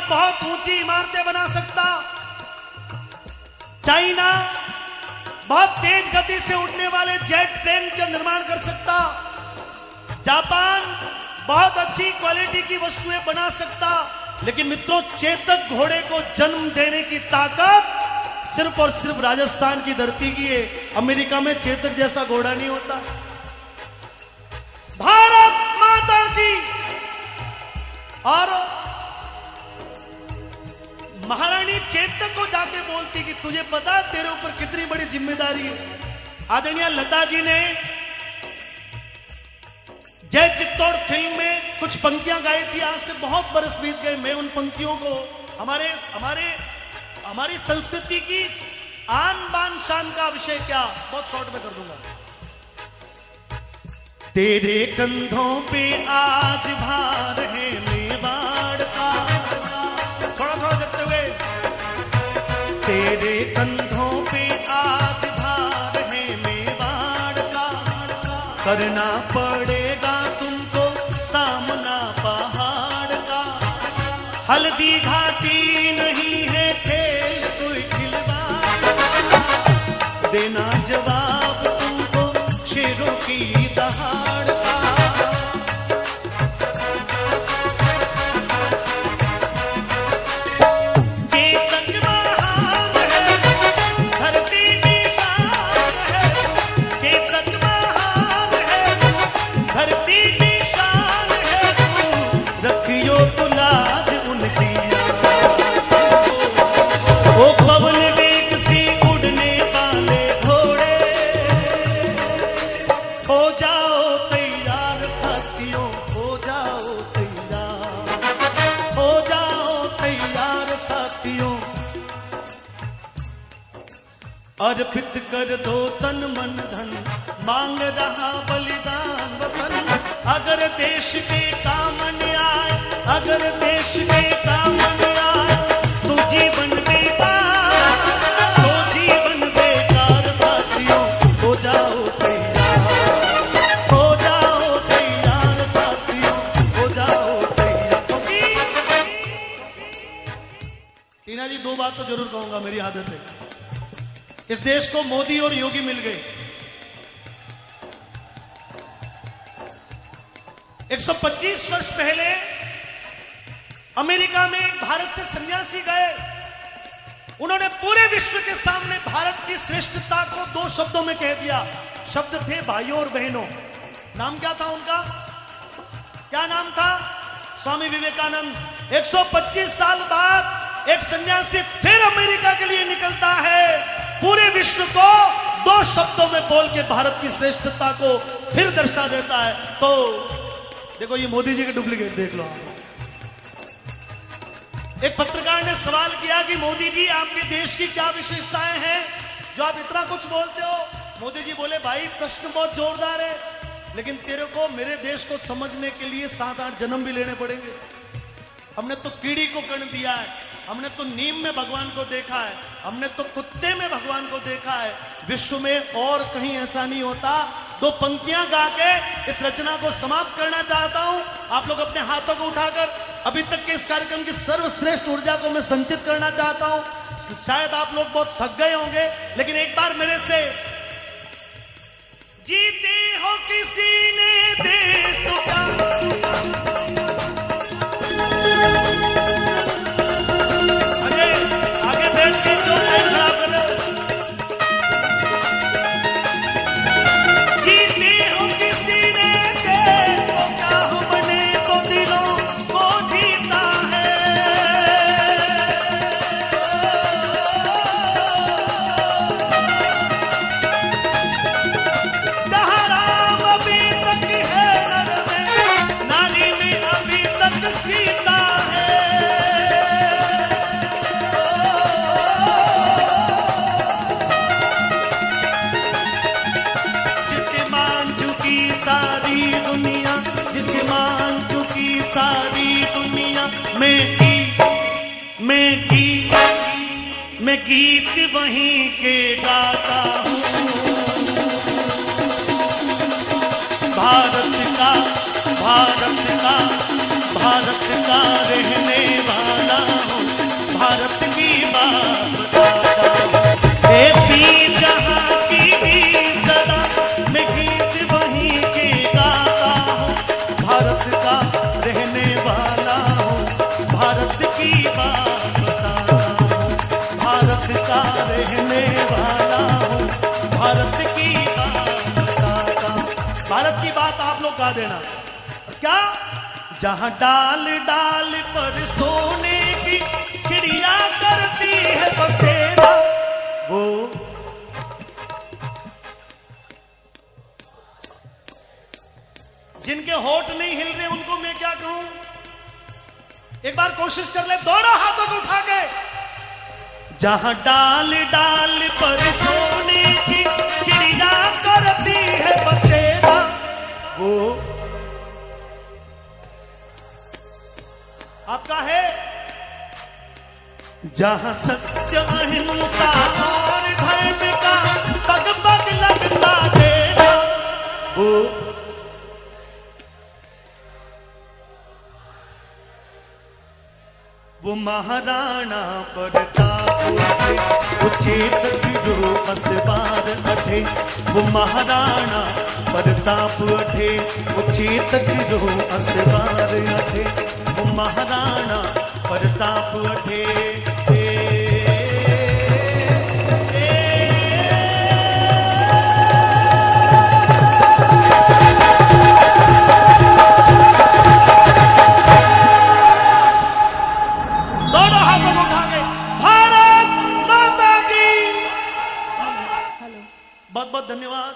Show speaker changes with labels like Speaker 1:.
Speaker 1: बहुत ऊंची इमारतें बना सकता, चाइना बहुत तेज गति से उड़ने वाले जेट प्लेन का निर्माण कर सकता, जापान बहुत अच्छी क्वालिटी की वस्तुएं बना सकता, लेकिन मित्रों चेतक घोड़े को जन्म देने की ताकत सिर्फ और सिर्फ राजस्थान की धरती की है। अमेरिका में चेतक जैसा घोड़ा नहीं होता। भारत माता की। और महारानी चेतक को जाके बोलती कि तुझे पता तेरे ऊपर कितनी बड़ी जिम्मेदारी है। आदरणीय लता जी ने जय चित्तौड़ फिल्म में कुछ पंक्तियां गाई थी। आज से बहुत बरस बीत गए। मैं उन पंक्तियों को हमारी संस्कृति की आन बान शान का विषय क्या बहुत शॉर्ट में कर दूंगा। तेरे कंधों पे आज भार है मेवाड़ का, थोड़ा थोड़ा करते हुए। तेरे कंधों पे आज भार है मेवाड़ का, करना पड़ेगा तुमको सामना पहाड़ का। हल्दी घाटी नहीं है खेल कोई खिलवाड़, देना जवाब तुमको शेरों की दहाड़ का। चेतक महान है, धरती की शान है। चेतक महान है, धरती की शान है। रखियो तो लाज उनकी। ओ पवन वेग सी उड़ने वाले घोड़े, हो जाओ तैयार साथियों, हो जाओ तैयार, हो जाओ तैयार साथियों। अर्पित कर दो तन मन धन, मांग रहा बलिदान वतन। अगर देश के काम न आए, अगर देश के काम न आए, तो जीवन बेकार, तो जीवन बेकार साथियों। हो जाओ तैयार, हो जाओ तैयार साथियों, हो जाओ तैयार। टीना जी दो बात तो जरूर कहूंगा, मेरी आदत है। इस देश को मोदी और योगी मिल गए। 125 वर्ष पहले अमेरिका में एक भारत से सन्यासी गए। उन्होंने पूरे विश्व के सामने भारत की श्रेष्ठता को दो शब्दों में कह दिया। शब्द थे भाइयों और बहनों। नाम क्या था उनका? क्या नाम था? स्वामी विवेकानंद। 125 साल बाद एक सन्यासी फिर अमेरिका के लिए निकलता है, पूरे विश्व को दो शब्दों में बोल के भारत की श्रेष्ठता को फिर दर्शा देता है। तो देखो ये मोदी जी के डुप्लीकेट देख लो आप। एक पत्रकार ने सवाल किया कि मोदी जी आपके देश की क्या विशेषताएं हैं जो आप इतना कुछ बोलते हो? मोदी जी बोले भाई प्रश्न बहुत जोरदार है, लेकिन तेरे को मेरे देश को समझने के लिए 7-8 जन्म भी लेने पड़ेंगे। हमने तो कीड़ी को कर्ण दिया है, हमने तो नीम में भगवान को देखा है, हमने तो कुत्ते में भगवान को देखा है। विश्व में और कहीं ऐसा नहीं होता। दो पंक्तियां गा के इस रचना को समाप्त करना चाहता हूं। आप लोग अपने हाथों को उठाकर अभी तक के इस कार्यक्रम की सर्वश्रेष्ठ ऊर्जा को मैं संचित करना चाहता हूं। शायद आप लोग बहुत थक गए होंगे, लेकिन एक बार मेरे से जीते हो किसी ने देश का, अरे आगे बैठ के जो खड़ा करो। जीते हो किसी ने देश का, बने तो दिलों को जीता है। जहाँ राम अभी तक है नर में, नारी में अभी तक सीता है। जिसे मान चुकी सारी दुनिया, जिसे मान चुकी सारी दुनिया, मैं गीत वहीं के गाता हूँ। भारत का, भारत का, भारत का रहने वाला चमका देना। क्या? जहां डाल डाल पर सोने की चिड़िया करती है बसेरा, वो जिनके होठ नहीं हिल रहे उनको मैं क्या कहूं? एक बार कोशिश कर ले, दोनों हाथों को उठा के। जहां डाल डाल पर सोने की चिड़िया करती है बसेरा, वो आपका है। जहां सत्य अहिंसा और धर्म का पग पग लगता डेरा, वो महाराणा प्रताप उचेत गिरो असवार अठे, वो महाराणा प्रताप अठे उचेत गिरो असवार अठे, वो महाराणा प्रताप अठे। बहुत बहुत धन्यवाद।